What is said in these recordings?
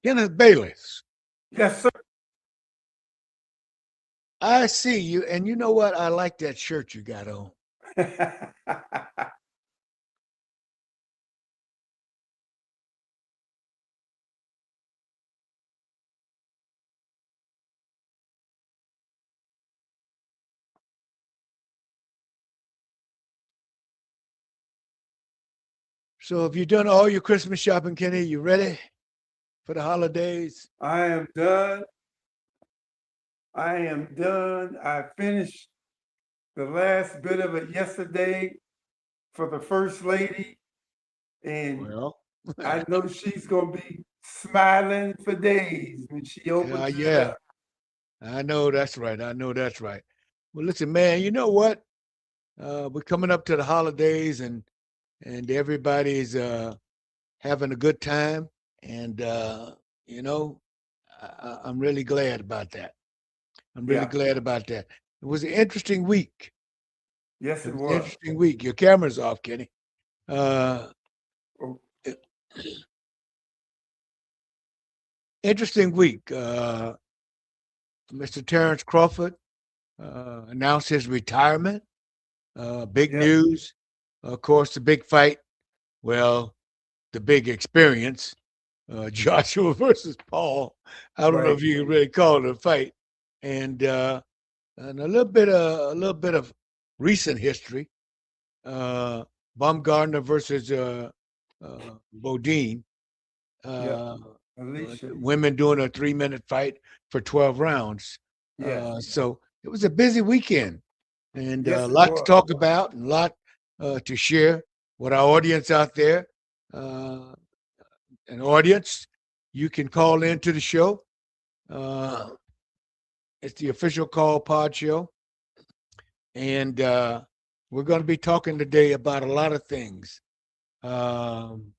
Kenneth Bayless. Yes, sir. I see you, and you know what? I like that shirt you got on. So, have you done all your Christmas shopping, Kenny? You ready for the holidays? I am done. I am done. I finished the last bit of it yesterday for the first lady, and Well, I know she's gonna be smiling for days when she opens it yeah, up. I know that's right. I know that's right. Well, listen, man, you know what? We're coming up to the holidays, and everybody's having a good time, and you know, I'm really glad about that. I'm really Yeah. glad about that. It was an interesting week. Yes, It it was an was. interesting week. Your camera's off, Kenny. Uh, Oh, Interesting week. Mr. Terrence Crawford announced his retirement. Big yeah. news. Of course, the big fight. Well, the big experience. Joshua versus Paul. I don't know Right. if you can really call it a fight. And a little bit of recent history. Uh, Baumgardner versus Bodine. Yep. Uh, Alicia. Women doing a 3-minute fight for 12 rounds. Yes. So it was a busy weekend and a Yes, it lot to was. talk about and a lot to share with our audience out there. Uh, an audience, you can call into the show. Uh, it's the official Call Pod Show. And we're going to be talking today about a lot of things. Um,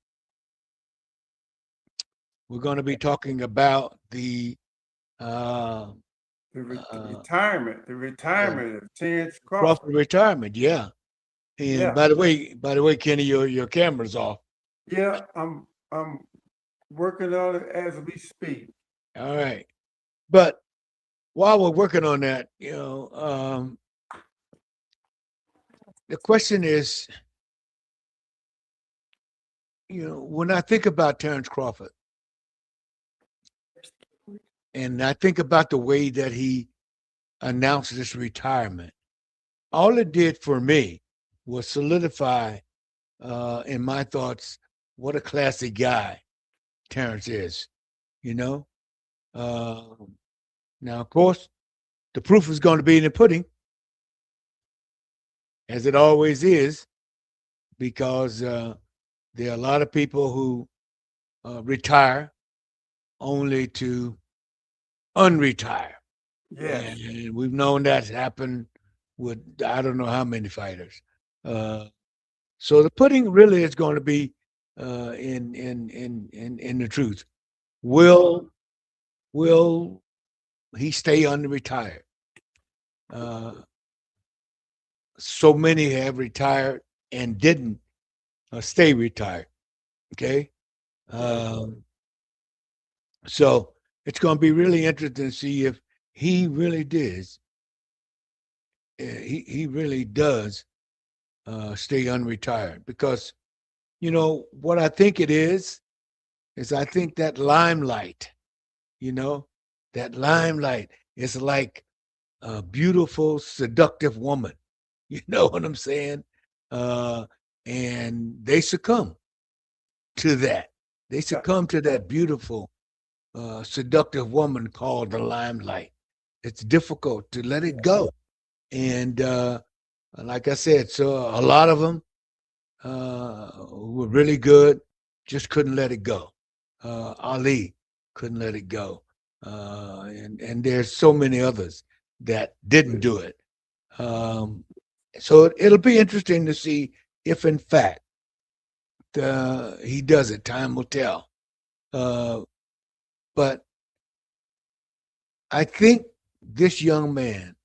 we're going to be talking about the uh, The uh, retirement. The yeah, retirement of Terrence Crawford Crawford. retirement. Yeah. And Yeah. by the way, Kenny, your camera's off. Yeah. I'm working on it as we speak. All right. But while we're working on that, the question is, when I think about Terrence Crawford and I think about the way that he announced his retirement, all it did for me was solidify in my thoughts what a classy guy Terrence is. You know, uh, now of course the proof is going to be in the pudding, as it always is, because there are a lot of people who retire only to unretire, Yes. and we've known that's happened with I don't know how many fighters. Uh, so the pudding really is going to be in the truth. Will will he stay unretired? Uh, so many have retired and didn't stay retired. Okay, Right. um, so it's going to be really interesting to see if he really does. He really does stay unretired because what I think it is I think that limelight. You know, that limelight is like a beautiful, seductive woman. You know what I'm saying? Uh, and they succumb to that. They Yeah. succumb to that beautiful, seductive woman called the limelight. It's difficult to let it go. And like I said, so a lot of them were really good, just couldn't let it go. Ali couldn't let it go. And there's so many others that didn't do it. Um, so it'll be interesting to see if, in fact, he does it. Time will tell. Uh, but I think this young man,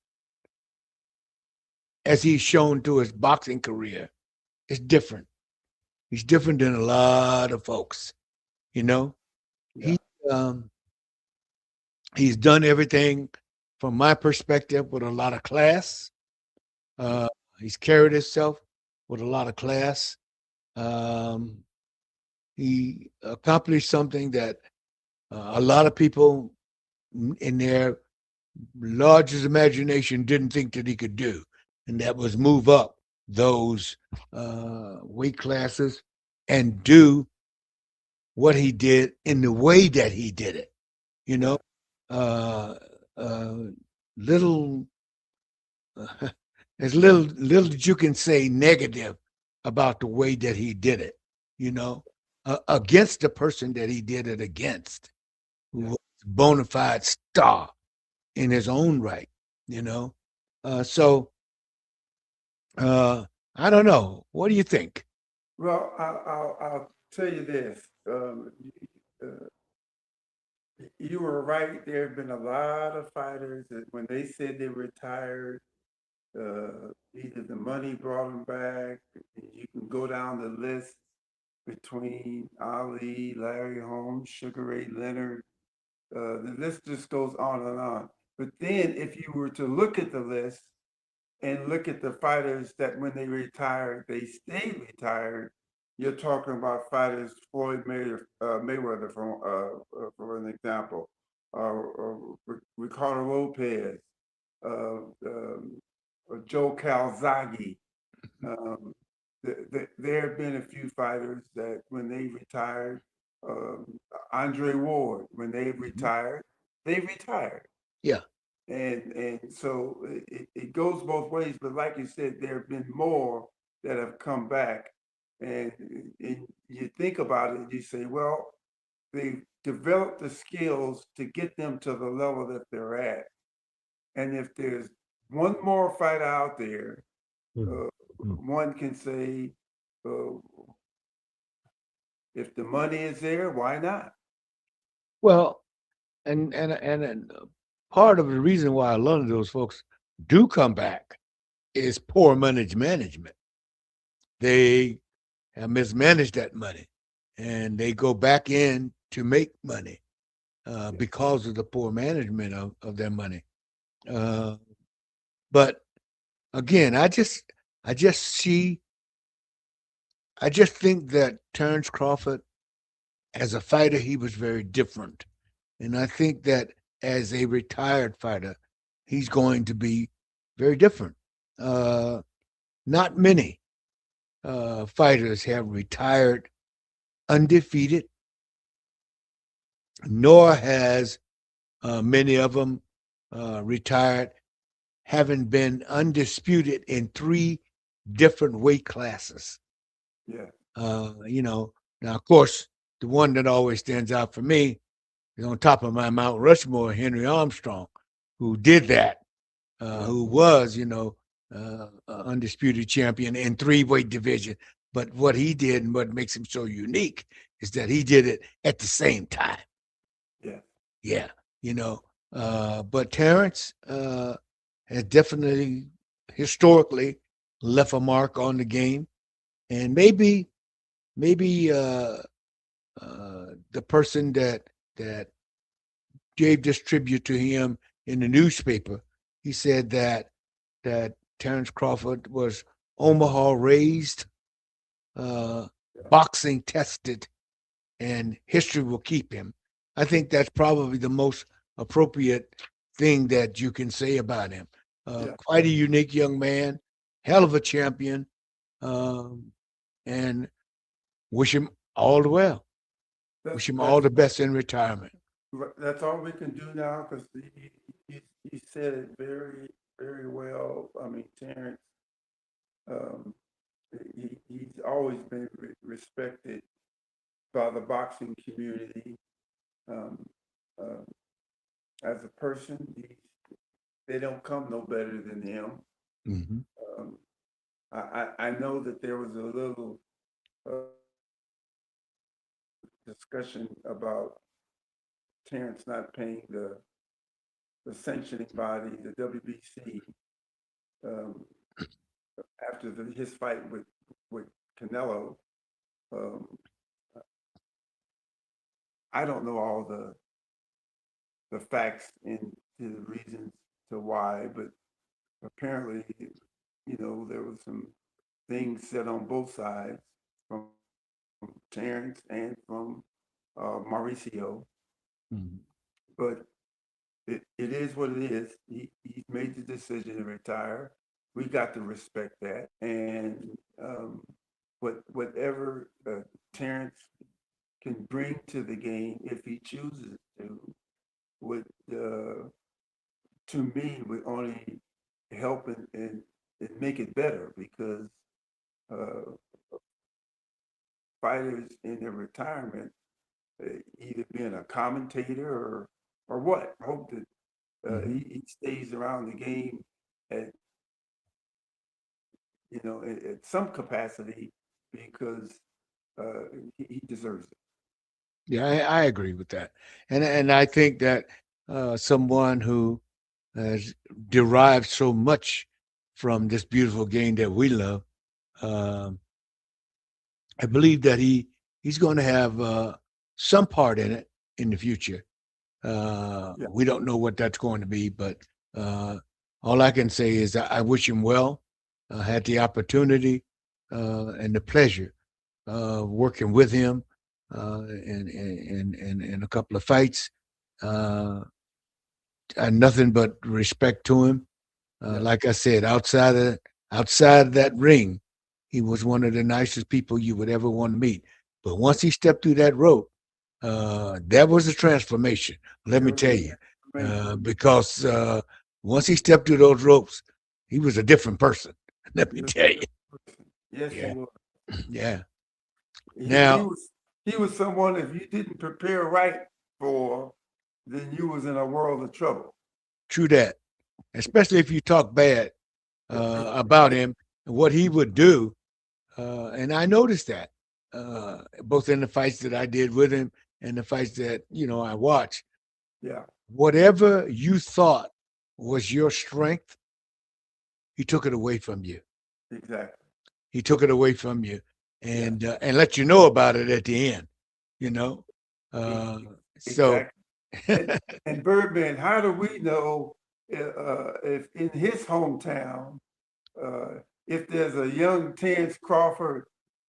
as he's shown through his boxing career, is different. He's different than a lot of folks. You know, Yeah. he Um, he's done everything from my perspective with a lot of class. yeah, Uh, he's carried himself with a lot of class. Um, he accomplished something that a lot of people in their largest imagination didn't think that he could do, and that was move up those weight classes and do what he did in the way that he did it. You yeah, know, uh, uh, little there's little that you can say negative about the way that he did it. You know, against the person that he did it against, who yeah. was a bona fide star in his own right. You know, so I don't know. What do you think? Well, I'll tell you this. Uh, you were right. There have been a lot of fighters that when they said they retired, either the money brought them back. You can go down the list between Ali, Larry Holmes, Sugar Ray Leonard. The list just goes on and on. But then, if you were to look at the list and look at the fighters that when they retired, they stayed retired. You're talking about fighters, Floyd Mayweather, for an example, Ricardo Lopez, uh, um, Joe Calzaghe. Um, there have been a few fighters that when they retired, um, Andre Ward, when Mhm. they retired. Yeah. And so it goes both ways, but like you said, there have been more that have come back. And, and you think about it, you say, well, they've developed the skills to get them to the level that they're at. And if there's one more fight out there, Mhm. uh, Mhm. one can say, uh, if the money is there, why not? Well, and part of the reason why a lot of those folks do come back is poor management. They have mismanaged that money, and they go back in to make money Yeah, because of the poor management of their money. Uh, but again, I just see I just think that Terrence Crawford, as a fighter, he was very different, and I think that as a retired fighter, he's going to be very different. Uh, Not many fighters have retired undefeated, nor has many of them retired having been undisputed in three different weight classes. yeah, You know, now of course the one that always stands out for me is on top of my Mount Rushmore, Henry Armstrong, who did that, yeah, who was undisputed champion in three weight division. But what he did and what makes him so unique is that he did it at the same time. yeah. Yeah, you know. But Terrence has definitely historically left a mark on the game, and maybe the person that gave this tribute to him in the newspaper, he said that Terrence Crawford was Omaha raised, uh, boxing tested, and history will keep him. I think that's probably the most appropriate thing that you can say about him. Yeah. Quite a unique young man, hell of a champion, um, and wish him all the well. That's Wish him all that's the best in retirement. that's all we can do now because he said it very well. I mean, Terrence, um, he's always been respected by the boxing community. Um, uh, as a person, they don't come no better than him. Hmm. Um, I know that there was a little discussion about Terrence not paying the sanctioning body, the WBC, um, after his fight with Canelo. Um, I don't know all the facts and the reasons to why, but apparently, there was some things said on both sides from Terrence and from Mauricio, Mhm. but it is what it is. He made the decision to retire. We got to respect that, and whatever Terrence can bring to the game, if he chooses to, would to me would only help and make it better because uh, fighters in their retirement, either being a commentator or what, hope that Mhm. he stays around the game at at some capacity because uh, he deserves it. Yeah, I agree with that, and I think that someone who has derived so much from this beautiful game that we love, um, I believe that he's going to have some part in it in the future. Yeah, We don't know what that's going to be, but uh, all I can say is I wish him well. I had the opportunity and the pleasure working with him in a couple of fights. Uh, and nothing but respect to him. yeah, Like I said, outside of that ring, he was one of the nicest people you would ever want to meet. But yeah. once he stepped through that rope, that was a transformation. Let There me was tell you, information. because once he stepped through those ropes, he was a different person. Let me He was tell you. a person. Yes, he Yeah, was. yeah. He Now, was he was someone if you didn't prepare right for, then you was in a world of trouble. true that. Especially if you talk bad about him and what he would do. And I noticed that both in the fights that I did with him and the fights that I watched. Yeah, Whatever you thought was your strength, he took it away from you. exactly. He took it away from you, Yeah, and let you know about it at the end. You know, e- uh, e- so exactly. And and Birdman, how do we know if in his hometown, if there's a young Terrence Crawford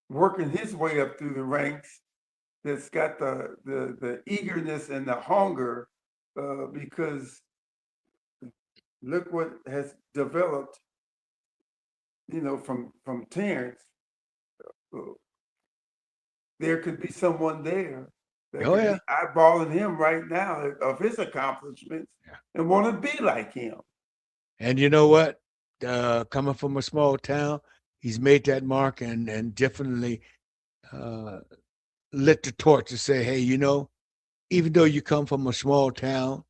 working his way up through the ranks that's got the eagerness and the hunger, because look what has developed, from Terrence. Uh, there could be someone there that oh could yeah, be eyeballing him right now of his accomplishments yeah. and want to be like him. And you know what? Coming from a small town, he's made that mark and definitely uh, lit the torch to say, hey, even though you come from a small town,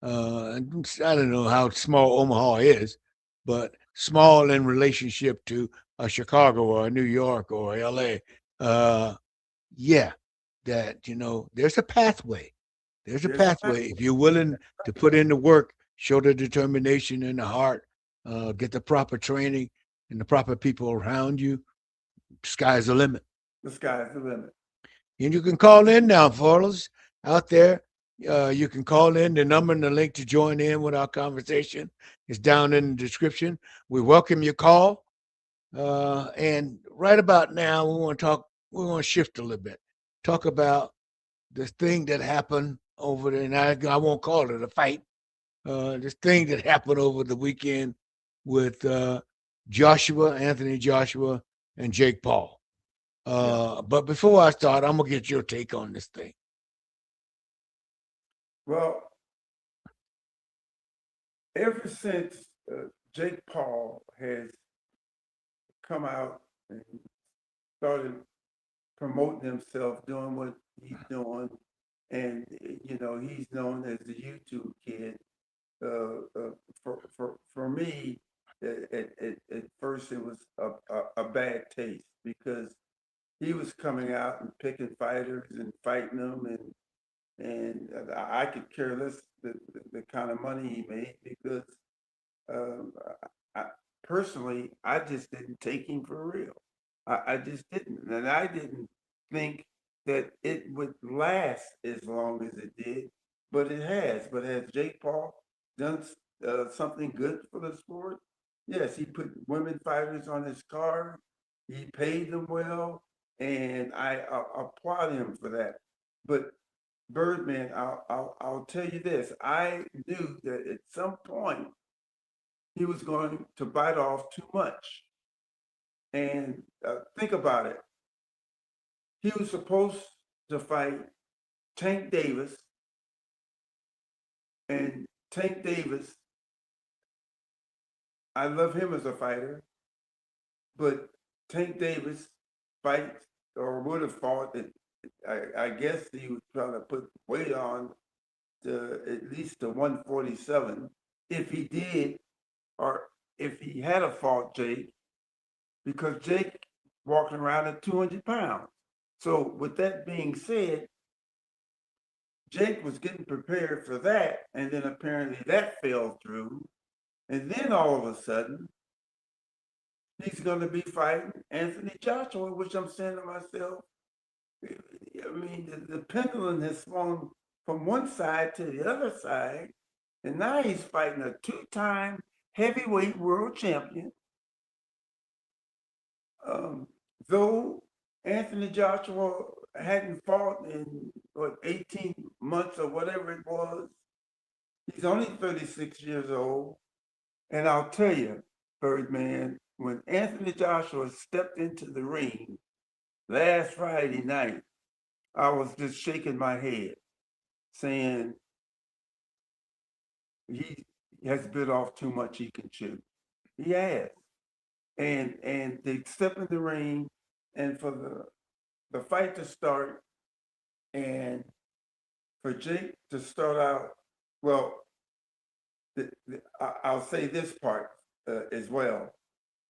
I don't know how small Omaha is, but small in relationship to a Chicago or a New York or LA. Uh, yeah, that there's a pathway. There's a There's a pathway if you're willing to put in the work, show the determination and the heart, get the proper training and the proper people around you. Sky's the limit. the sky's the limit. And you can call in now, fellas, out there. You can call in. The number and the link to join in with our conversation is down in the description. We welcome your call. And right about now, we want to shift a little bit. Talk about this thing that happened over there, and I won't call it a fight. This thing that happened over the weekend with Anthony Joshua, and Jake Paul. Yeah. But before I start, I'm gonna get your take on this thing. Well, ever since Jake Paul has come out and started promoting himself, doing what he's doing, and he's known as the YouTube kid. For me, at first it was a bad taste because he was coming out and picking fighters and fighting them, and I could care less the kind of money he made because um, I, personally I just didn't take him for real. I just didn't, and I didn't think that it would last as long as it did, but it has. But has Jake Paul done something good for the sport? Yes, he put women fighters on his card. He paid them well, and I applaud him for that. But Birdman, I'll tell you this: I knew that at some point he was going to bite off too much. And think about it. He was supposed to fight Tank Davis, and Tank Davis, I love him as a fighter, but Tank Davis fights or would have fought. I guess he was trying to put weight on to at least to 147 if he did, or if he had a fought Jake, because Jake walking around at 200 pounds. So with that being said, Jake was getting prepared for that, and then apparently that fell through. And then all of a sudden, he's going to be fighting Anthony Joshua, which I'm saying to myself, I mean, the pendulum has swung from one side to the other side, and now he's fighting a two-time heavyweight world champion. Though Anthony Joshua hadn't fought in 18 months or whatever it was, he's only 36 years old. And I'll tell you, Birdman, when Anthony Joshua stepped into the ring last Friday night, I was just shaking my head, saying he has bit off too much he can chew. He has. And they step in the ring, and for the fight to start, and for Jake to start out, well, I'll say this part as well.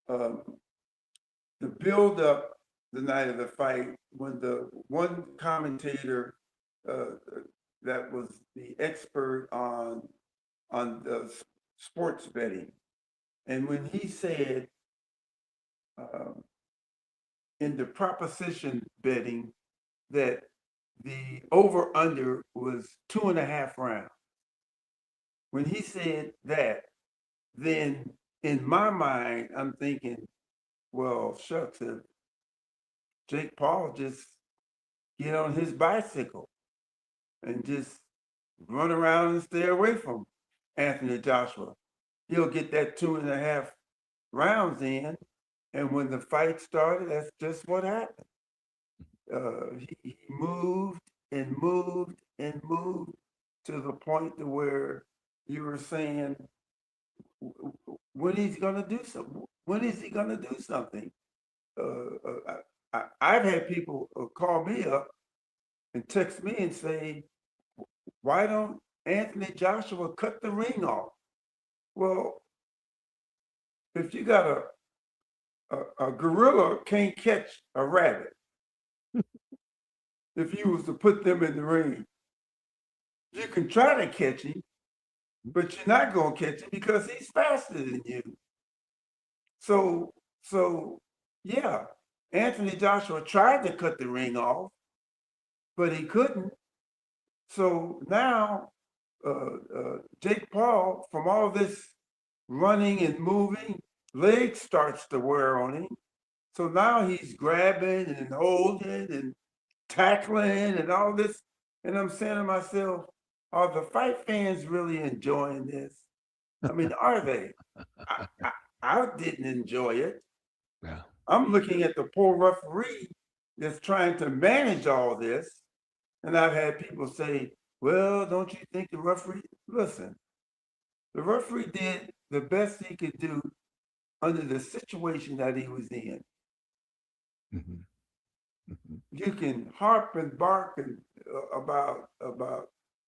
The build up the night of the fight, when the one commentator that was the expert on the sports betting, and when he said in the proposition betting that the over under was 2.5 rounds. When he said that, then in my mind, I'm thinking, well, shucks, if Jake Paul just get on his bicycle and just run around and stay away from Anthony Joshua, he'll get that 2.5 rounds in. And when the fight started, that's just what happened. He moved and moved and moved to the point to where you were saying, when he's going to do something? When is he going to do something? I've had people call me up and text me and say, why don't Anthony Joshua cut the ring off? Well, if you got a gorilla can't catch a rabbit, if you was to put them in the ring, you can try to catch him, but you're not going to catch him because he's faster than you. So yeah, Anthony Joshua tried to cut the ring off, but he couldn't. So now Jake Paul, from all this running and moving, legs starts to wear on him. So now he's grabbing and holding and tackling and all this. And I'm saying to myself, are the fight fans really enjoying this? I mean, are they? I didn't enjoy it. Yeah. I'm looking at the poor referee that's trying to manage all this. And I've had people say, well, don't you think the referee, listen, the referee did the best he could do under the situation that he was in. Mhm. Mhm. You can harp and bark about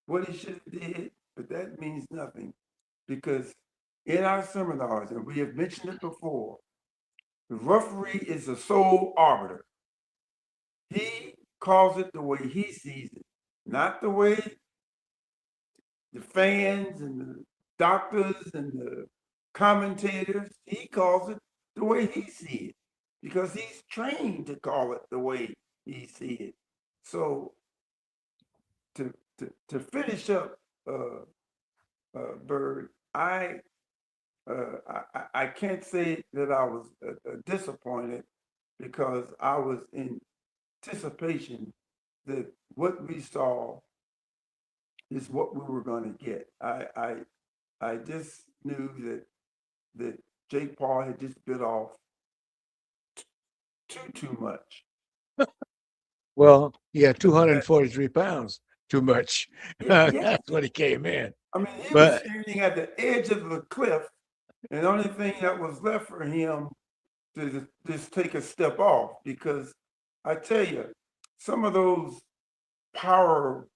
what he should have did, but that means nothing, because in our seminars, and we have mentioned it before, the referee is the sole arbiter. He calls it the way he sees it, not the way the fans and the doctors and the commentators. He calls it the way he sees it because he's trained to call it the way he sees it. So to finish up, uh, Bird, I can't say that I was disappointed because I was in anticipation that what we saw is what we were going to get. I just knew that Jake Paul had just bit off too much. Well, yeah, 243 pounds, too much. Yeah, That's what he came in. I mean, he was But standing at the edge of the cliff, and the only thing that was left for him to just take a step off. Because I tell you, some of those power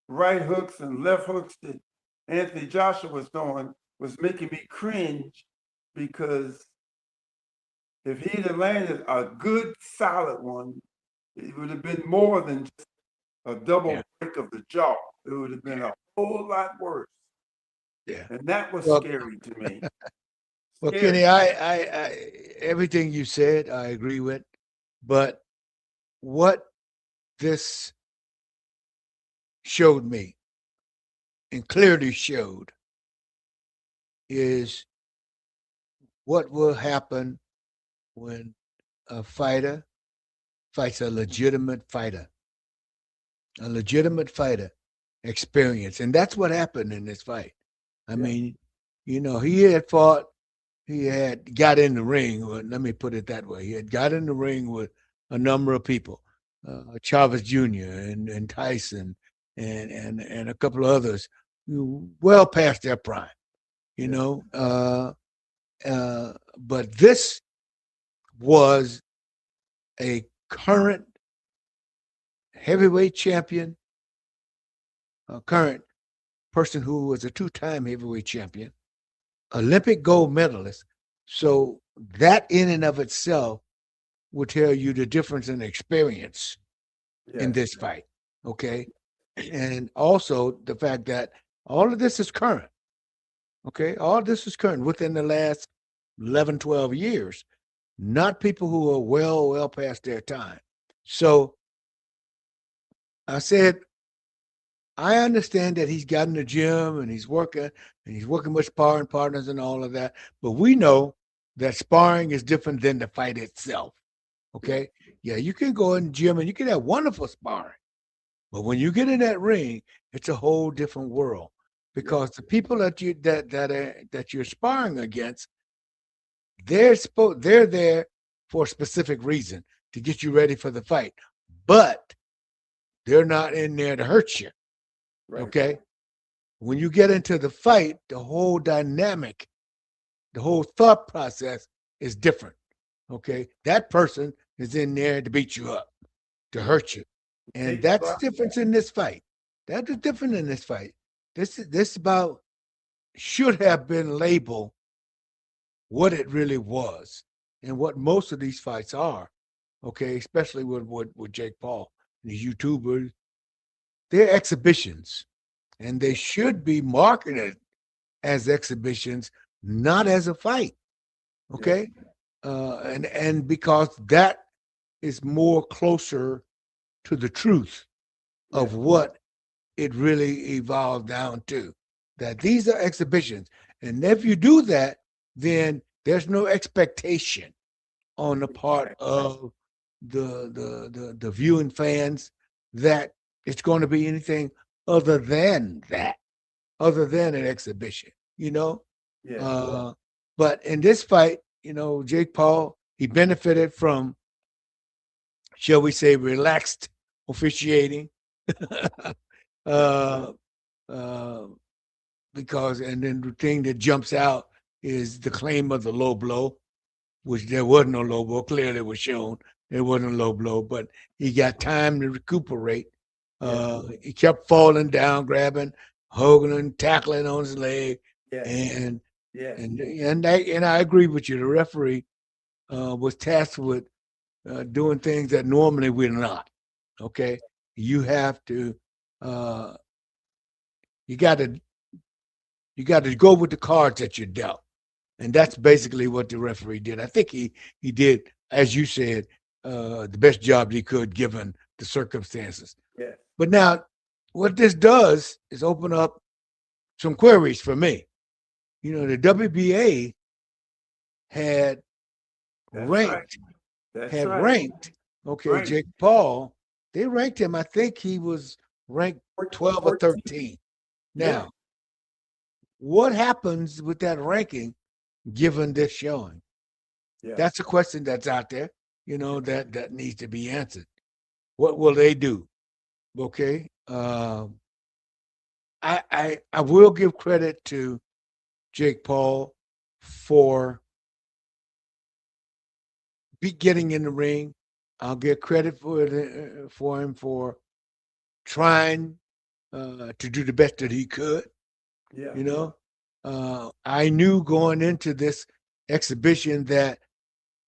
right hooks and left hooks that Anthony Joshua was doing was making me cringe because if he'd have landed a good solid one, it would have been more than just a double yeah, break of the jaw. It would have been yeah, a whole lot worse. yeah. And that was Well, scary to me. well, Scary. Kenny, everything you said, I agree with. But what this showed me and clearly showed is what will happen when a fighter fights a legitimate fighter experience. And that's what happened in this fight. I Yeah. mean, he had fought, he had got in the ring, or let me put it that way. He had got in the ring with a number of people, Chavez Jr. and Tyson and a couple of others well past their prime, you Yeah. know. But this was a current heavyweight champion, a current person who was a two-time heavyweight champion, Olympic gold medalist. So that in and of itself will tell you the difference in experience in Yes. this fight. Okay. And also the fact that all of this is current. Okay. All this is current within the last 11, 12 years, not people who are well past their time. So I said, I understand that he's got in the gym and he's working with sparring partners and all of that. But we know that sparring is different than the fight itself. Yeah. Okay. Yeah, you can go in the gym and you can have wonderful sparring. But when you get in that ring, it's a whole different world Yeah. because the people that you're sparring against, they're there for a specific reason to get you ready for the fight. But they're not in there to hurt you. Right. Okay. When you get into the fight, the whole dynamic, the whole thought process is different. Okay. That person is in there to beat you up, to Yeah. hurt you. And Take you that's out. the difference in this fight. That is different in this fight. This about should have been labeled what it really was and what most of these fights are. Okay, especially with Jake Paul and these YouTubers, they're exhibitions, and they should be marketed as exhibitions, not as a fight. Yeah. Okay, and because that is more closer to the truth Yeah. of what it really evolved down to. That these are exhibitions, and if you do that, then there's no expectation on the part of the viewing fans that it's going to be anything other than that, other than an exhibition, you know. Yeah. But in this fight, Jake Paul, he benefited from, shall we say, relaxed officiating. Yeah. uh, uh, because, and then the thing that jumps out is the claim of the low blow, which there was no low blow. Clearly, it was shown there wasn't a low blow, but he got time to recuperate. Yeah. He kept falling down, grabbing Hogan and tackling on his leg, Yes. and Yes. I agree with you. The referee was tasked with doing things that normally we're not. Okay, you have to, uh, you got to, go with the cards that you're dealt, and that's basically what the referee did. I think he did, as you said, the best job he could given the circumstances. Yes. But now, what this does is open up some queries for me. You know, the WBA had That's right. ranked, That's had right. ranked, okay, Right. Jake Paul. They ranked him. I think he was ranked 12 or 14. 13. Yeah. Now, what happens with that ranking given this showing? Yeah. That's a question that's out there, you know, that needs to be answered. What will they do? Okay. I will give credit to Jake Paul for getting in the ring. I'll get credit for him for trying to do the best that he could. Yeah. You know, I knew going into this exhibition that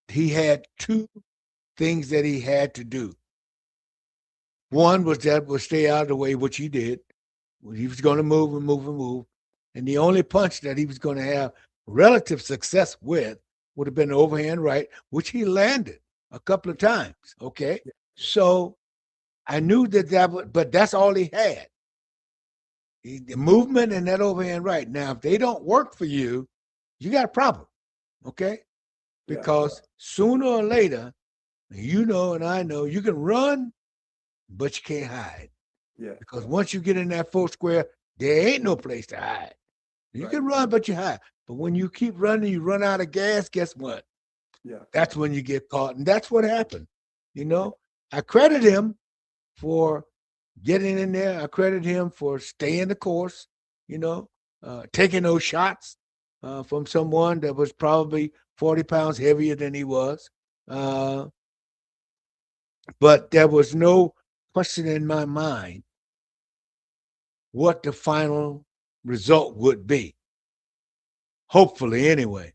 he had two things that he had to do. One was stay out of the way, which he did. He was going to move and move and move, and the only punch that he was going to have relative success with would have been the overhand right, which he landed a couple of times. Okay, so I knew that would, but that's all he had. The movement and that overhand right. Now, if they don't work for you, you got a problem. Okay, Yeah. because sooner or later, you know, and I know, you can run, but you can't hide. Yeah. Because once you get in that four square, there ain't no place to hide. You Right. can run, but you hide. But when you keep running, you run out of gas. Guess what? Yeah. That's when you get caught, and that's what happened. You Yeah. know, I credit him for getting in there. I credit him for staying the course. You know, taking those shots from someone that was probably 40 pounds heavier than he was. Uh, but there was no question in my mind what the final result would be. Hopefully, anyway,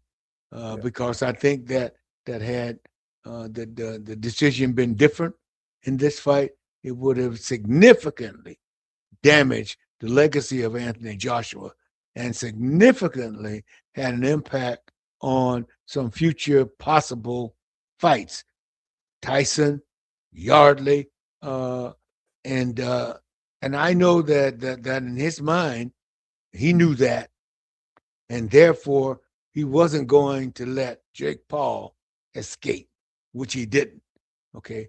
Yeah. because I think that had the decision been different in this fight, it would have significantly damaged the legacy of Anthony Joshua and significantly had an impact on some future possible fights. Tyson, Yardley, uh, and and I know that in his mind he knew that, and therefore he wasn't going to let Jake Paul escape, which he didn't. Okay,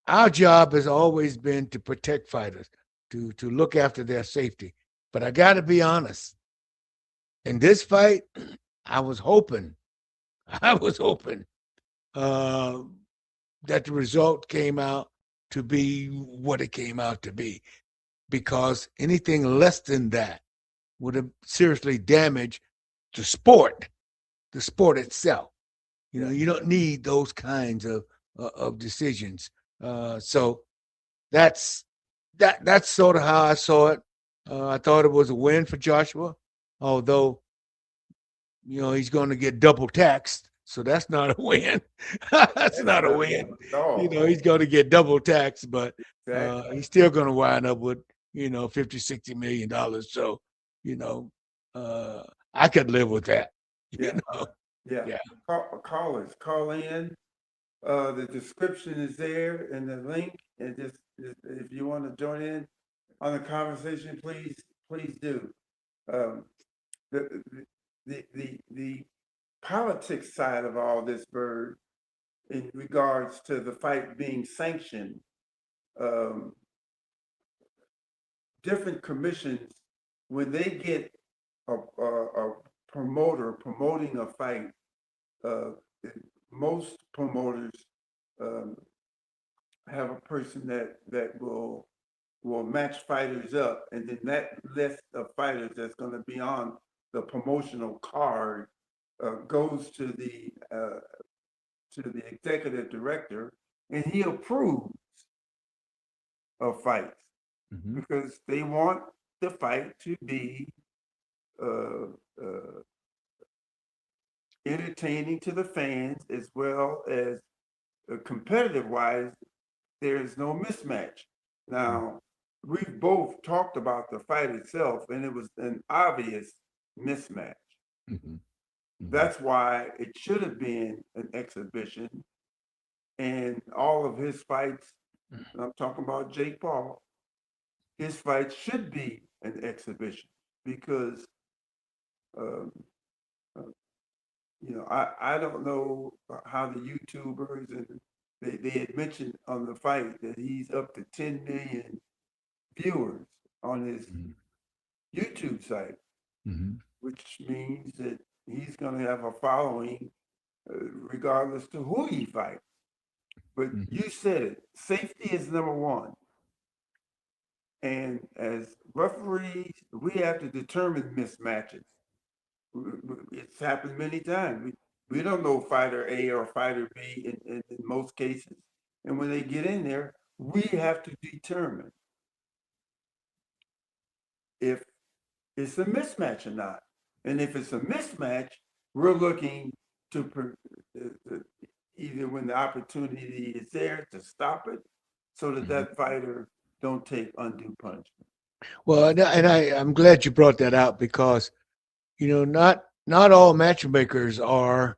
our job has always been to protect fighters, to look after their safety. But I got to be honest. In this fight, I was hoping, I was hoping uh, that the result came out to be what it came out to be, because anything less than that would have seriously damaged the sport, the sport itself. You know, Yeah. you don't need those kinds of decisions. So that's that's sort of how I saw it. I thought it was a win for Joshua, although he's going to get double taxed, so that's not a win. That's That's not a not win. at all. He's going to get double taxed, but Exactly. he's still going to wind up with 50-60 million dollars. So you know, uh, I could live with that. You Yeah. know, Yeah. yeah. Callers, call in. The description is there and the link. And just if you want to join in on the conversation, please do. Um, the, the politics side of all this, Bird, in regards to the fight being sanctioned, um, different commissions, when they get a promoter promoting a fight, uh, most promoters um, have a person that will match fighters up, and then that list of fighters that's going to be on the promotional card goes to the executive director, and he approves of fights Mm-hmm. because they want the fight to be uh, uh, entertaining to the fans as well as competitive wise. There is no mismatch. Now, we've both talked about the fight itself, and it was an obvious mismatch. Mm-hmm. Mm-hmm. That's why it should have been an exhibition, and all of his fights and I'm talking about Jake Paul, his fight should be an exhibition because, um, uh, I don't know how the YouTubers and they had mentioned on the fight that he's up to 10 million viewers on his Mhm. YouTube site, Mhm. which means that he's going to have a following regardless to who he fights. But Mhm. you said it, safety is number one. And as referees, we have to determine mismatches. It's happened many times. We don't know fighter A or fighter B in most cases. And when they get in there, we have to determine if it's a mismatch or not. And if it's a mismatch, we're looking to either when the opportunity is there to stop it so that Mhm. that fighter don't take undue punishment. Well, I'm glad you brought that out because not all matchmakers are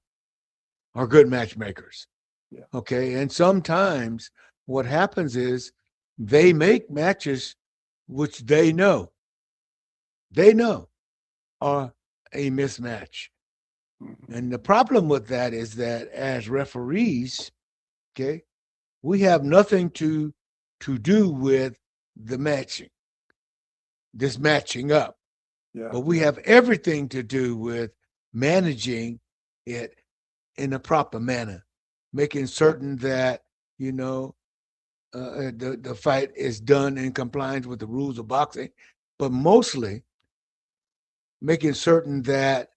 good matchmakers. Yeah. Okay, and sometimes what happens is they make matches which they know are a mismatch. Mhm. And the problem with that is that as referees, okay, we have nothing to do with the matching, this matching up, Yeah. but we have everything to do with managing it in a proper manner, making certain that you know the fight is done in compliance with the rules of boxing, but mostly making certain that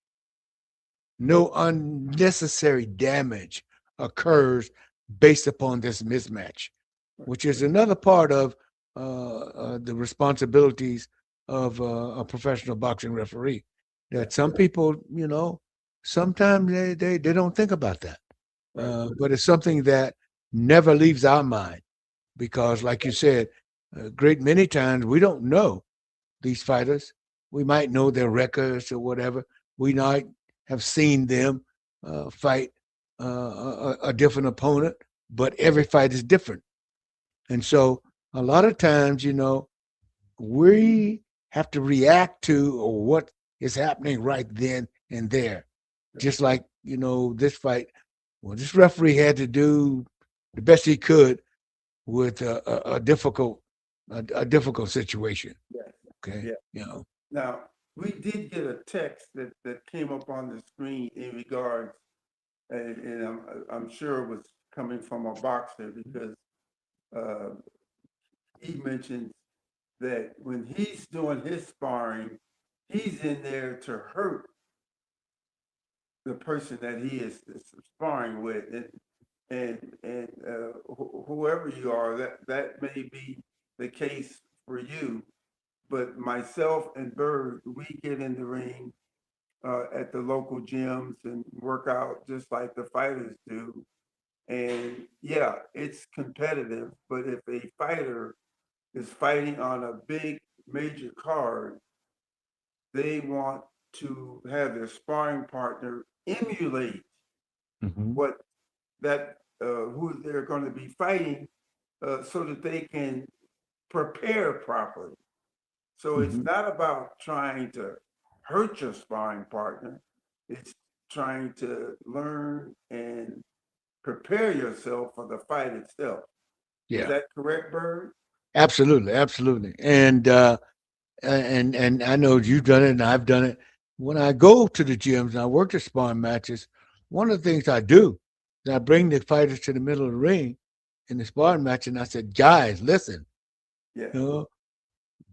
no unnecessary damage occurs based upon this mismatch, which is another part of the responsibilities of a professional boxing referee. Yeah. That some people, sometimes they don't think about that, Right. but it's something that never leaves our mind because, like you said, a great many times we don't know these fighters. We might know their records or whatever. We might have seen them fight a different opponent, but every fight is different. And so a lot of times, we have to react to what is happening right then and there. Just like, this fight, well, this referee had to do the best he could with a difficult situation. Yeah. Okay. Yeah. Now, we did get a text that came up on the screen in regards, and I'm sure it was coming from a boxer because uh, he mentioned that when he's doing his sparring, he's in there to hurt the person that he is sparring with, and whoever you are, that may be the case for you. But myself and Bird, we get in the ring at the local gyms and work out just like the fighters do. And yeah, it's competitive, but if a fighter is fighting on a big major card, they want to have their sparring partner emulate Mm-hmm. what that who they're going to be fighting, so that they can prepare properly. So it's Mm-hmm. not about trying to hurt your sparring partner. It's trying to learn and prepare yourself for the fight itself. Is Yeah, that correct, Bird? absolutely, absolutely. And I know you've done it and I've done it. When I go to the gyms and I work the sparring matches, one of the things I do is I bring the fighters to the middle of the ring in the sparring match and I said, guys, listen, Yeah. you know,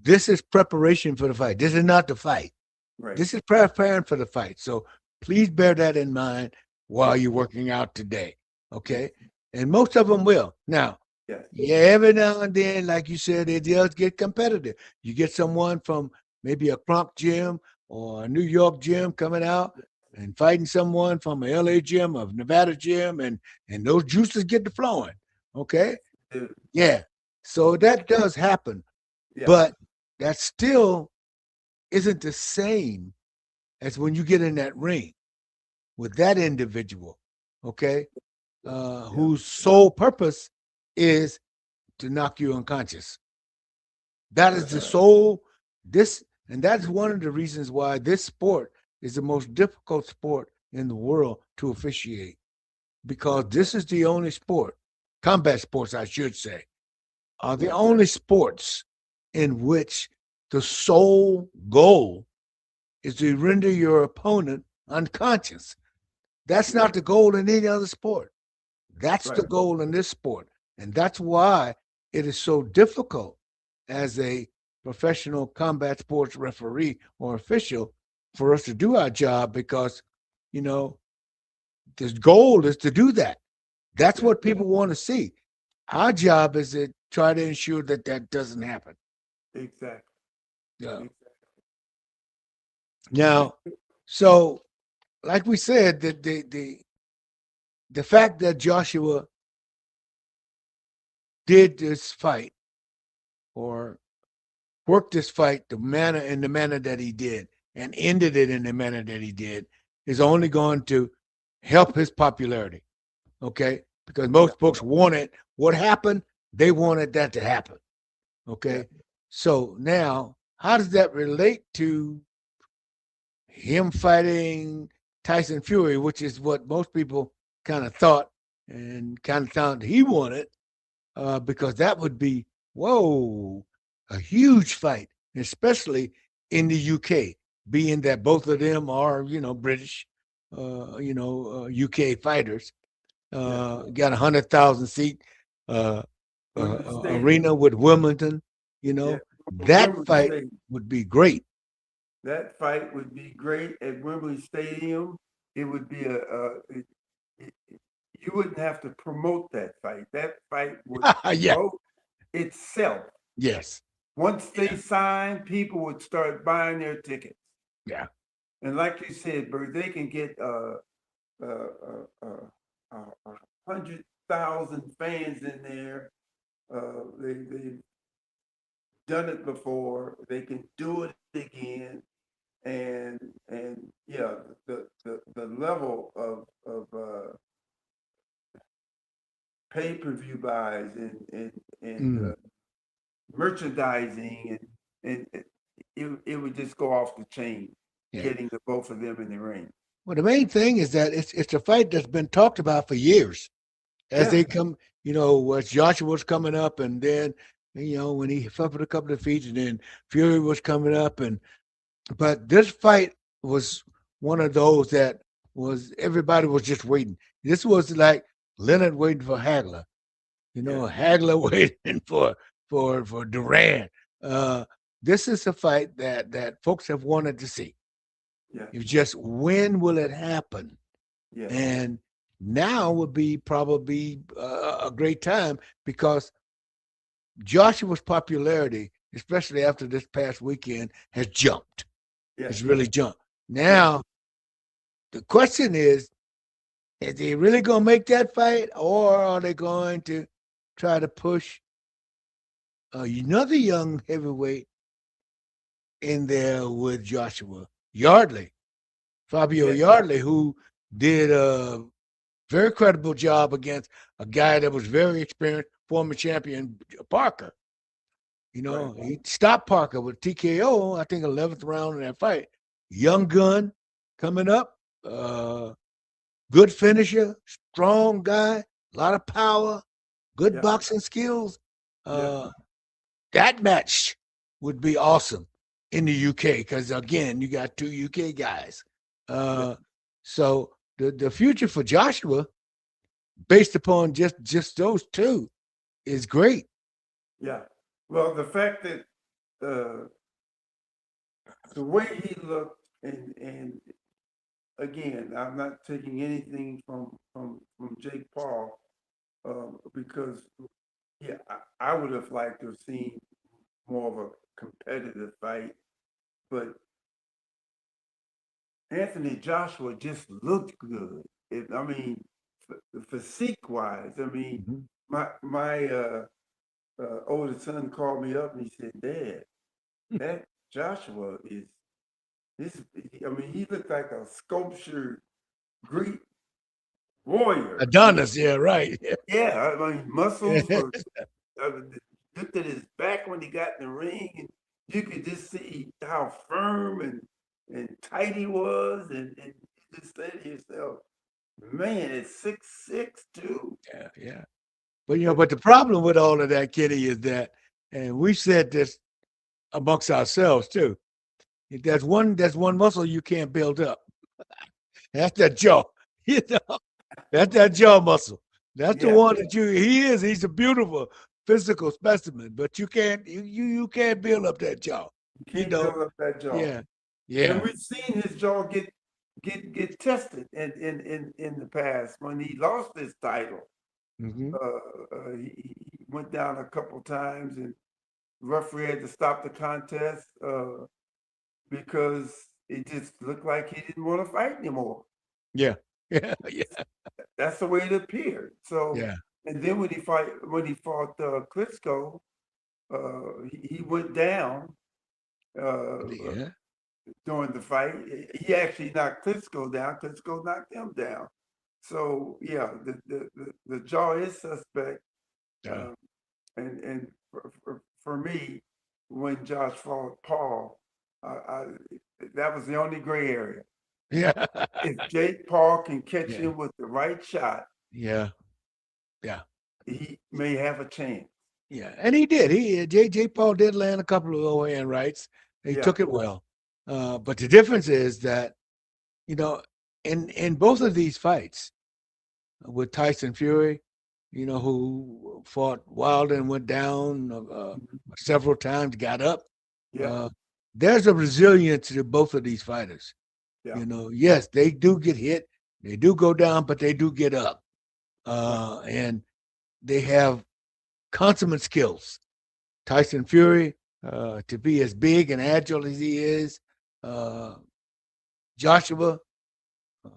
this is preparation for the fight. This is not the fight. Right. This is preparing for the fight. So please bear that in mind Yeah. while you're working out today. Yeah. Okay. And most of them will. Now, Yes. yeah, every now and then, like you said, it does get competitive. You get someone from maybe a Crump gym or a New York gym coming out and fighting someone from a LA gym, a Nevada gym, and those juices get to flowing. Okay. Dude. Yeah. So that does happen. Yeah. But that still isn't the same as when you get in that ring with that individual, okay, Yeah. whose sole purpose is to knock you unconscious. That is the Right. sole this, and that's one of the reasons why this sport is the most difficult sport in the world to officiate, because this is the only sport, combat sports, I should say, are the only sports in which the sole goal is to render your opponent unconscious. That's Yeah. not the goal in any other sport. That's the Right. goal in this sport. And that's why it is so difficult as a professional combat sports referee or official for us to do our job, because, you know, the goal is to do that. That's Yeah. what people want to see. Our job is to try to ensure that that doesn't happen. Exactly. Yeah. Exactly. Now, so like we said, the fact that Joshua did this fight or worked this fight the manner that he did and ended it in the manner that he did is only going to help his popularity. Okay, because Yeah. most folks wanted what happened. They wanted that to happen. Yeah. Okay, so now how does that relate to him fighting Tyson Fury, which is what most people kind of thought and kind of thought he wanted, because that would be, whoa, a huge fight, especially in the UK, being that both of them are, British, UK fighters. Yeah. Got 100,000 seat uh, Wembley arena Stadium. with Wimbledon. Yeah. That Wembley fight Stadium. would be great. That fight would be great at Wembley Stadium. It would be it, you wouldn't have to promote that fight. That fight would Yeah. promote itself. Yes. Once they Yeah. sign, people would start buying their tickets. Yeah. And like you said, Bert, they can get a 100,000 fans in there. They've done it before. They can do it again, and yeah, the level of pay per view buys and Mm, merchandising and it would just go off the chain, yeah. getting the both of them in the ring. Well, the main thing is that it's a fight that's been talked about for years as Yeah, they come. As Joshua was coming up, and then when he suffered a couple of defeats, and then Fury was coming up, and but this fight was one of those that was everybody was just waiting. This was like Leonard waiting for Hagler, yeah, Hagler waiting for Durant. Uh, this is a fight that folks have wanted to see. yeah, It's just when will it happen? yeah, And now would be probably a great time, because Joshua's popularity, especially after this past weekend, has jumped. yeah, It's really jumped. yeah, Now the question is they really going to make that fight, or are they going to try to push another young heavyweight in there with Joshua Yardley, Fabio yeah, Yardley, who did a very credible job against a guy that was very experienced, former champion Parker. right, He stopped Parker with TKO, I think 11th round in that fight. Young gun coming up, good finisher, strong guy, a lot of power, good yeah, boxing skills. yeah, Uh, that match would be awesome in the UK, because again, you got two UK guys. yeah, Uh, so the future for Joshua, based upon just those two, is great. yeah. Well, the fact that uh, the way he looked, and again, I'm not taking anything from Jake Paul, because yeah, I would have liked to have seen more of a competitive fight, but Anthony Joshua just looked good. I mean, physique wise, I mean, Mhm. my oldest son called me up and he said, "Dad, that Joshua is this. I mean, he looked like a sculptured Greek warrior. Adonis, yeah, right. Yeah, I mean, muscles were. looked at his back when he got in the ring, and you could just see how firm and tight he was, and you just say to yourself, "Man, it's 6'6" too." Yeah, yeah. But the problem with all of that, Kenny, is that, and we've said this amongst ourselves too. There's one muscle you can't build up. That's that jaw. You know, that's that jaw muscle. That's the Yeah, one that he's a beautiful physical specimen, but you can't build up that jaw. you You can't know, build up that jaw. yeah, And yeah. we've seen his jaw get tested in the past when he lost his title. Hmm. He went down a couple times, and referee had to stop the contest because it just looked like he didn't want to fight anymore. Yeah, yeah, yeah, That's the way it appeared. So, yeah, and then when he fought Klitschko, he went down yeah, during the fight. He actually knocked Klitschko down. Klitschko knocked him down. So yeah, the jaw is suspect. yeah, Um, and for me, when Josh fought Paul, I, that was the only gray area. yeah, If Jake Paul can catch yeah, him with the right shot, yeah, yeah. he may have a chance. Yeah, and he did. J. Paul did land a couple of overhand rights. He Yeah, took it well. But the difference is that, you know, in both of these fights with Tyson Fury, who fought Wilder and went down mhm, several times, got up. yeah, Uh, there's a resilience to both of these fighters. yeah, Yes, they do get hit, they do go down, but they do get up, right, and they have consummate skills. Tyson Fury, to be as big and agile as he is. Uh, Joshua, uh,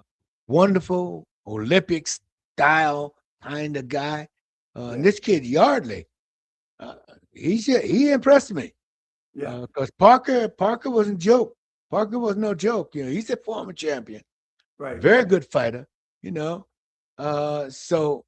wonderful Olympic style kind of guy. And yeah, this kid Yardley, uh, he impressed me yeah, because Parker wasn't joke. Parker was no joke. He's a former champion, right, very good fighter. You know, so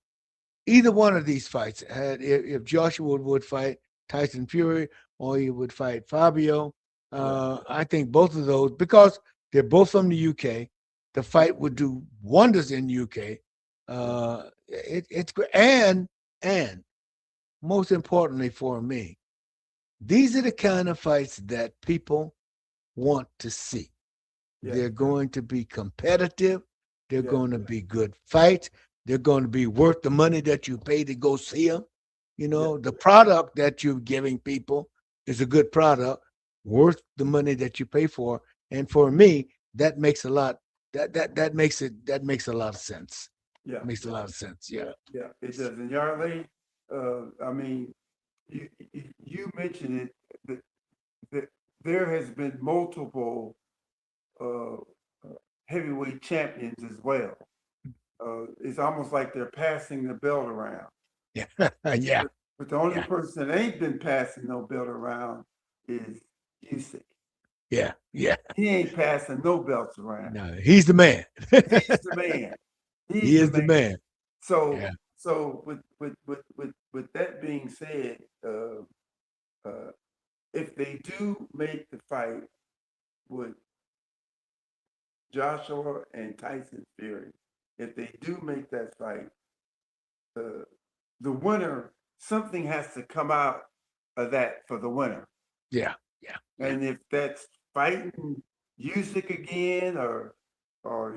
either one of these fights, if Joshua would fight Tyson Fury or he would fight Fabio, yeah, I think both of those, because they're both from the UK, the fight would do wonders in the UK. yeah, It's great. And most importantly for me, these are the kind of fights that people want to see. yeah, They're going to be competitive. They're yeah, going to be good fights. They're going to be worth the money that you pay to go see them. yeah, The product that you're giving people is a good product, worth the money that you pay for. And for me, that makes a lot. That makes a lot of sense. yeah, Makes a lot of sense. Yeah. yeah. It does. And Yardley, I mean, you mentioned it that, that there has been multiple uh, heavyweight champions as well. It's almost like they're passing the belt around. Yeah. Yeah. But the only Yeah. person that ain't been passing no belt around is Usyk. Yeah. Yeah. He ain't passing no belts around. No, he's the man. He's the man. He He's the is the man. man. So Yeah. so with that being said, uh, if they do make the fight with Joshua and Tyson Fury, if they do make that fight, uh, the winner, something has to come out of that for the winner. Yeah. Yeah. Yeah. And if that's fighting Usyk again or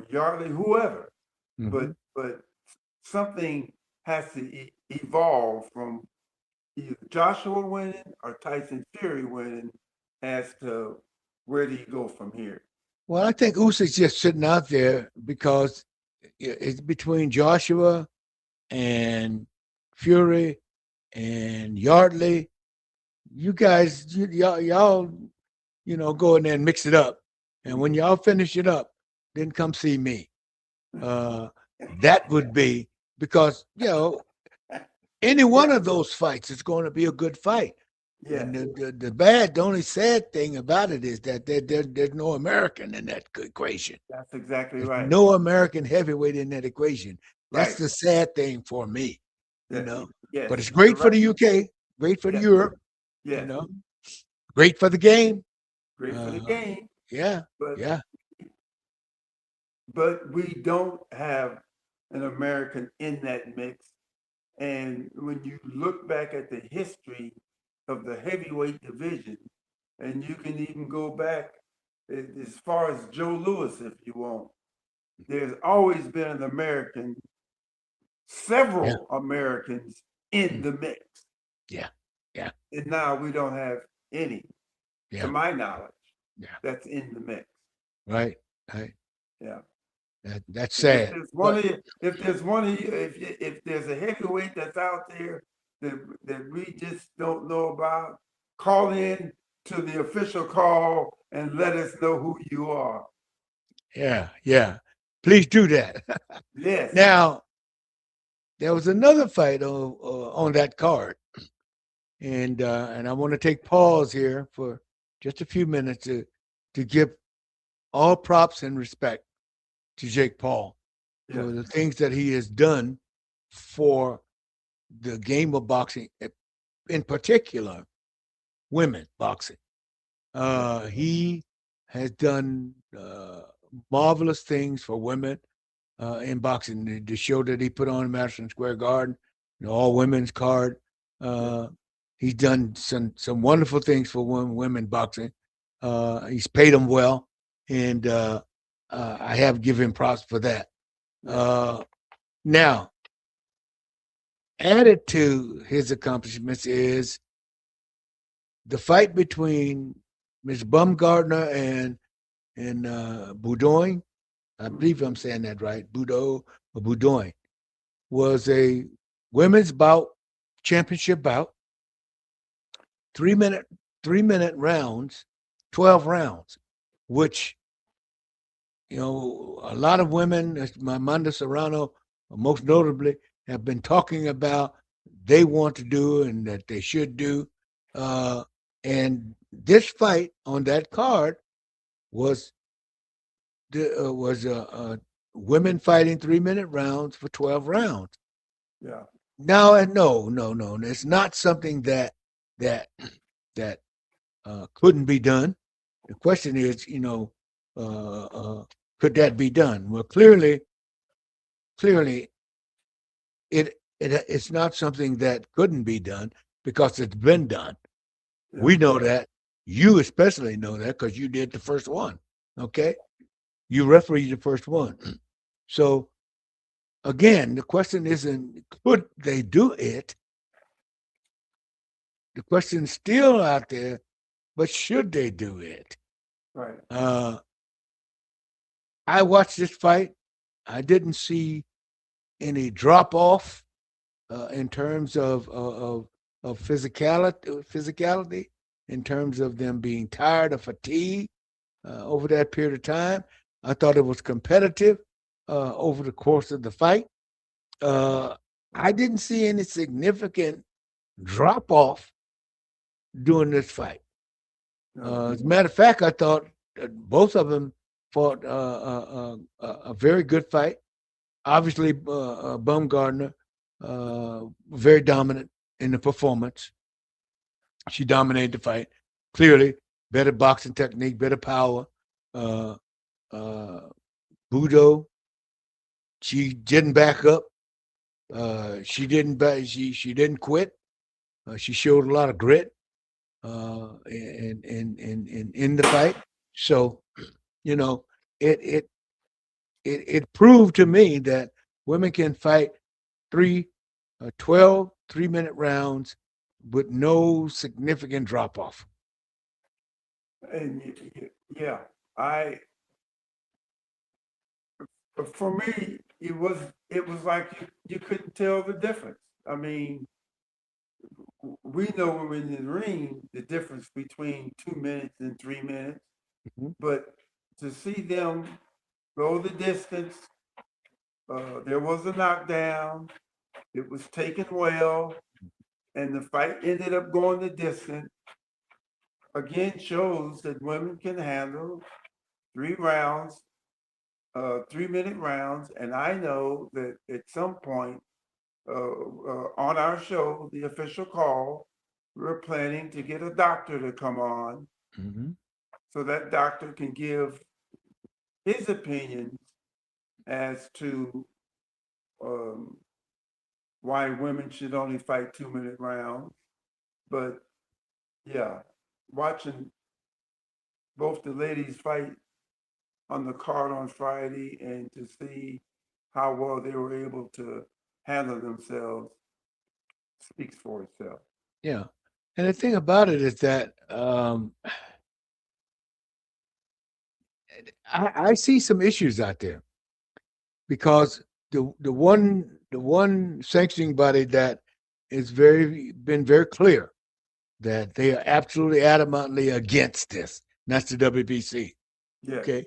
Yardley, whoever, Hmm. but something has to evolve from either Joshua winning or Tyson Fury winning as to where do you go from here? Well, I think Usyk's just sitting out there because it's between Joshua and Fury and Yardley. You guys, y'all, go in there and mix it up. And when Mhm. y'all finish it up, then come see me. Uh, that would be because any Yeah, one of those fights is going to be a good fight. And yes, the only sad thing about it is that there's no American in that equation. that's exactly There's right. no American heavyweight in that equation. That's Right. the sad thing for me, you Yeah, know. yes, But it's you're great for right. the UK. great for Yes, Europe, you yes, know, great for the game. great for the Uh, game, yeah, but yeah, we don't have an American in that mix. And when you look back at the history of the heavyweight division, and you can even go back as far as Joe Louis if you want, there's always been an American, yeah, several Americans in mm, the mix. yeah, yeah, And now we don't have any, to yeah, my knowledge, yeah. that's in the mix. Right, right. Yeah. That's And if sad, there's one but of you, if there's one of you, if there's a heavyweight that's out there that we just don't know about, call in to the official call and let us know who you are. yeah, yeah. Please do that. Yes. Now, there was another fight on that card, and I want to take pause here for just a few minutes to give all props and respect to Jake Paul Yes. for the things that he has done for the game of boxing, in particular, women boxing. Yes. He has done marvelous things for women in boxing. The show that he put on Madison Square Garden, the all women's card. Yes. Uh, he's done some wonderful things for women boxing. He's paid them well, and I have given props for that. Yes. Uh, now, added to his accomplishments is the fight between Miss Baumgardner and Boudoin. I believe I'm saying that right. Budo or Boudoin was a women's bout, championship bout, 3 minute 3 minute rounds, 12 rounds, which a lot of women, Manda Serrano, most notably, have been talking about they want to do and that they should do. Uh, and this fight on that card was women fighting 3 minute rounds for 12 rounds. Yeah. No, no, no, no. It's not something that that couldn't be done. The question is, uh, uh, could that be done? Well, clearly, it's not something that couldn't be done because it's been done. Yeah. We know that. You especially know that because you did the first one. Okay, you refereed the first one. So again, the question isn't could they do it. The question's still out there, but should they do it? Right. Uh, I watched this fight. I didn't see any drop off in terms of physicality, in terms of them being tired or fatigued over that period of time. I thought it was competitive over the course of the fight. Uh, I didn't see any significant drop off during this fight. No. As a matter of fact, I thought both of them fought a very good fight. Obviously, Baumgardner, very dominant in the performance. She dominated the fight. Clearly, better boxing technique, better power. Uh, uh, Budo, she didn't back up. She didn't back. She didn't quit. She showed a lot of grit in the fight. So, you know, it it it proved to me that women can fight three, 12 3 minute rounds with no significant drop off. And yeah, I for me it was like you couldn't tell the difference. I mean, we know when we're in the ring the difference between 2 minutes and 3 minutes, Mhm. but to see them go the distance, there was a knockdown. It was taken well, and the fight ended up going the distance. Again, shows that women can handle 3 rounds, 3 minute rounds, and I know that at some point on our show, the official call, we're planning to get a doctor to come on Hmm. so that doctor can give his opinions as to um, why women should only fight 2 minute rounds. But yeah, watching both the ladies fight on the card on Friday and to see how well they were able to handle themselves speaks for itself. Yeah. And the thing about it is that I see some issues out there because the one sanctioning body that is very clear that they are absolutely adamantly against this. And that's the WBC. Yes, Okay.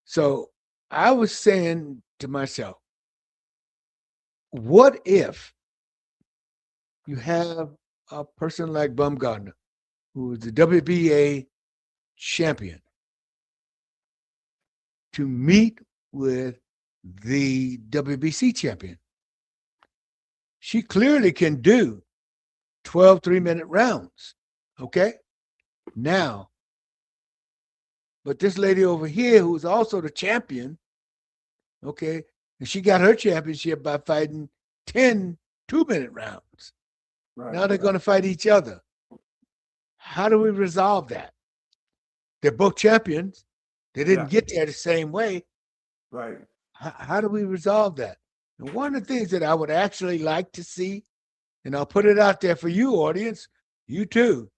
So I was saying to myself, what if you have a person like Baumgardner, who is the WBA champion, to meet with the WBC champion? She clearly can do 12 3-minute rounds. Okay. Now, but this lady over here, who's also the champion, okay, and she got her championship by fighting 10 2-minute rounds. right. Now they're going to fight each other. How do we resolve that? They're both champions. They Yeah, didn't get there the same way. right. How do we resolve that? And one of the things that I would actually like to see, and I'll put it out there for you, audience, you too,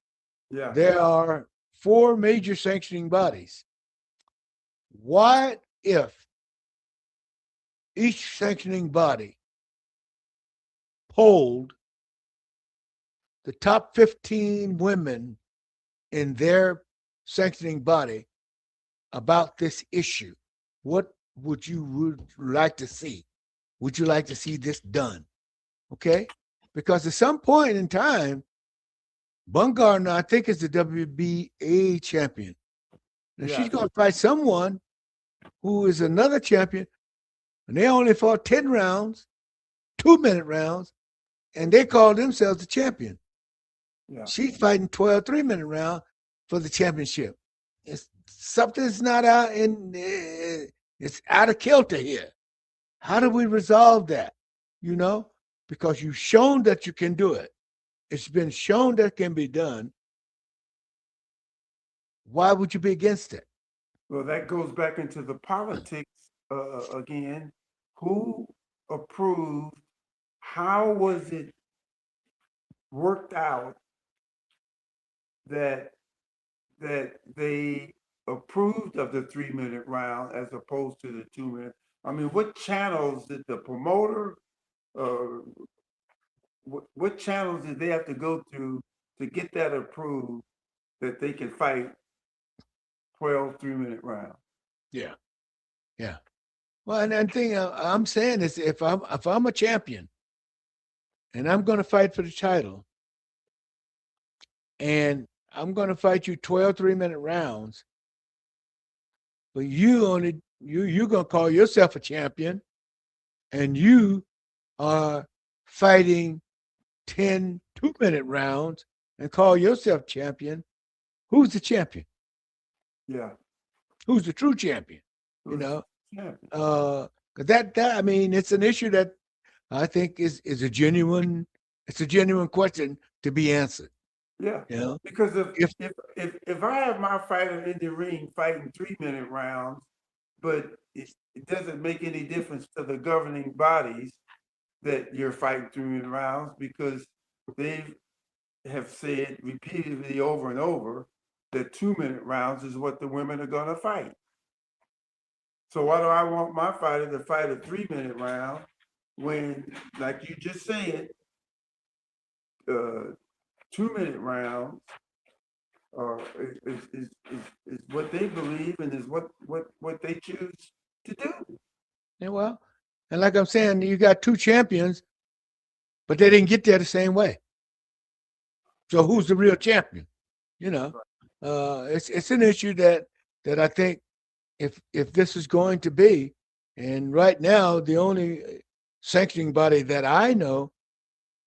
Yeah, there are 4 major sanctioning bodies. What if each sanctioning body polled the top 15 women in their sanctioning body about this issue? What would like to see? Would you like to see this done? Okay? Because at some point in time, Baumgardner, I think, is the WBA champion. Now she's yes, going to fight someone who is another champion, and they only fought 10 rounds, 2-minute rounds, and they called themselves the champion. yeah. She's fighting 12 3-minute rounds for the championship. It's something's not out in it's out of kilter here. How do we resolve that? You know, because you've shown that you can do it. It's been shown that can be done. Why would you be against it? Well, that goes back into the politics again. Who approved? How was it worked out that they approved of the 3 minute round as opposed to the 2 minute? I mean, what channels did the promoter, uh, what channels did they have to go through to get that approved that they can fight 12 3 minute rounds? Yeah, yeah. Well, and thing I'm saying is, if I'm a champion and I'm going to fight for the title, and I'm going to fight you 12 3-minute rounds, but you're going to call yourself a champion, and you are fighting 10 2-minute rounds and call yourself champion. Who's the champion? Yeah. Who's the true champion? You Who's know, champion? because that I mean, it's an issue that I think is a genuine. It's a genuine question to be answered. Yeah. You know, Because if if I have my fighter in the ring fighting 3 minute rounds, but it doesn't make any difference to the governing bodies that you're fighting 3 minute rounds because they have said repeatedly over and over that 2 minute rounds is what the women are going to fight. So why do I want my fighter to fight a 3 minute round when, like you just said, uh, 2 minute rounds is what they believe and is what they choose to do. yeah, well, and like I'm saying, you got 2 champions, but they didn't get there the same way. So Okay. who's the real champion? You know, it's an issue that I think if this is going to be, and right now the only sanctioning body that I know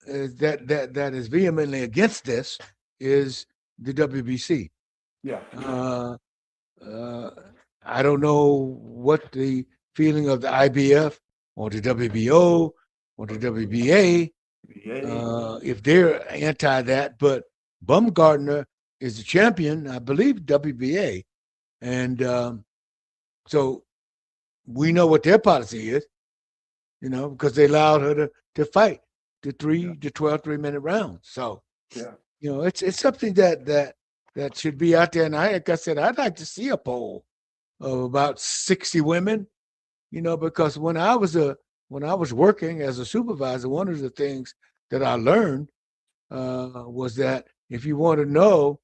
that is vehemently against this is the WBC. Yeah. Uh, uh, I don't know what the feeling of the IBF or the WBO or the WBA, Yay. if they're anti that, but Baumgardner is the champion, I believe, WBA. And so we know what their policy is, because they allowed her to fight Yeah. the 12 3-minute rounds. So, Yeah. it's something that should be out there. And like I said, I'd like to see a poll of about 60 women, because when I was working as a supervisor, one of the things that I learned was that if you want to know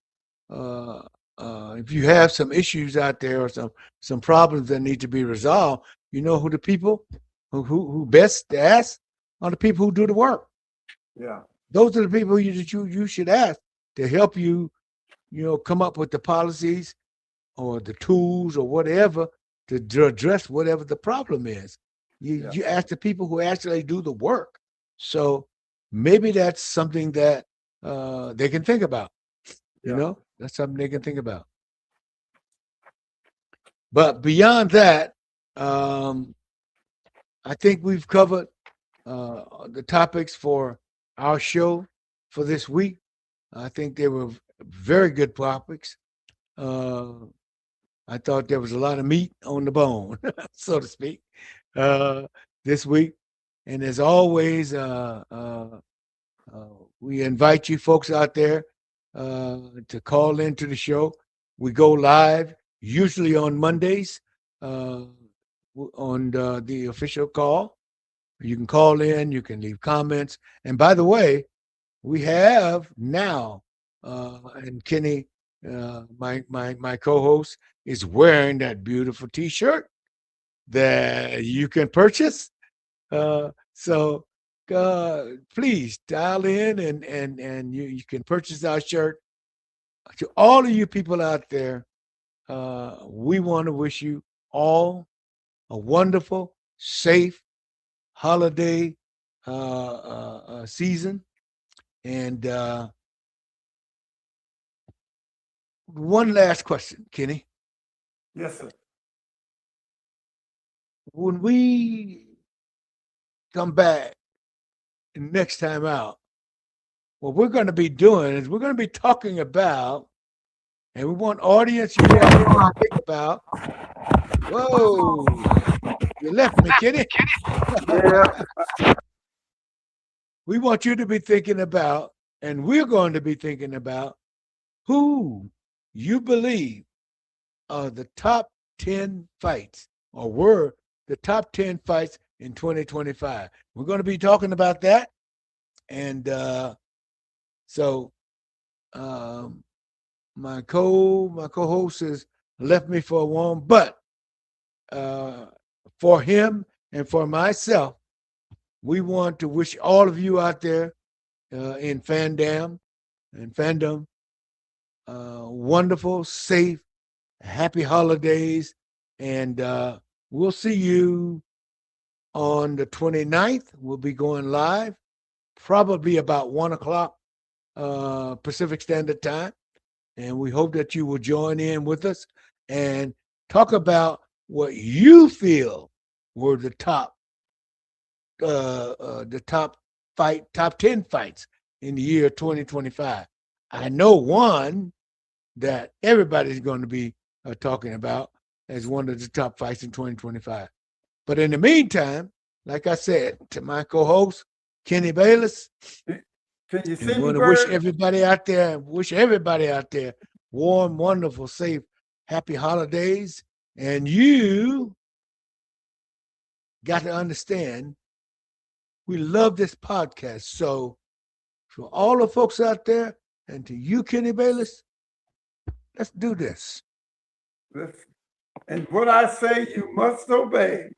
uh, if you have some issues out there or some problems that need to be resolved, who the people who best to ask are the people who do the work. Yeah. Those are the people you should ask to help you, come up with the policies or the tools or whatever to address whatever the problem is. You Yeah. you ask the people who actually do the work. So maybe that's something that they can think about. Yeah. That's something they can think about. But beyond that, um, I think we've covered the topics for our show for this week. I think they were very good topics. Uh, I thought there was a lot of meat on the bone, so to speak, uh, this week. And as always, uh, we invite you folks out there to call into the show. We go live usually on Mondays uh, on the official call. You can call in, you can leave comments. And by the way, we have now, and Kenny, my co-host, is wearing that beautiful T-shirt that you can purchase. So please dial in and you can purchase our shirt. To all of you people out there, we want to wish you all a wonderful, safe holiday season. And one last question, Kenny. Yes, sir. When we come back next time out, what we're going to be doing is we're going to be talking about, and we want audience, you all to think about, whoa, you left me, Kenny. Yeah. We want you to be thinking about, and we're going to be thinking about who you believe are the top 10 fights or were the top 10 fights in 2025. We're going to be talking about that. And so um, my co-host has left me for a moment, but uh, for him and for myself, we want to wish all of you out there in fandom, wonderful, safe, happy holidays, and we'll see you on the 29th. We'll be going live, probably about 1 o'clock Pacific Standard Time. And we hope that you will join in with us and talk about what you feel were the top 10 fights in the year 2025. I know one that everybody's going to be talking about as one of the top fights in 2025. But in the meantime, like I said to my co-host Kenny Bayless, Can you and we see me, want to wish Bird? everybody out there warm, wonderful, safe, happy holidays. And you got to understand, we love this podcast. So for all the folks out there and to you, Kenny Bayless, let's do this. Listen. And what I say, you must obey.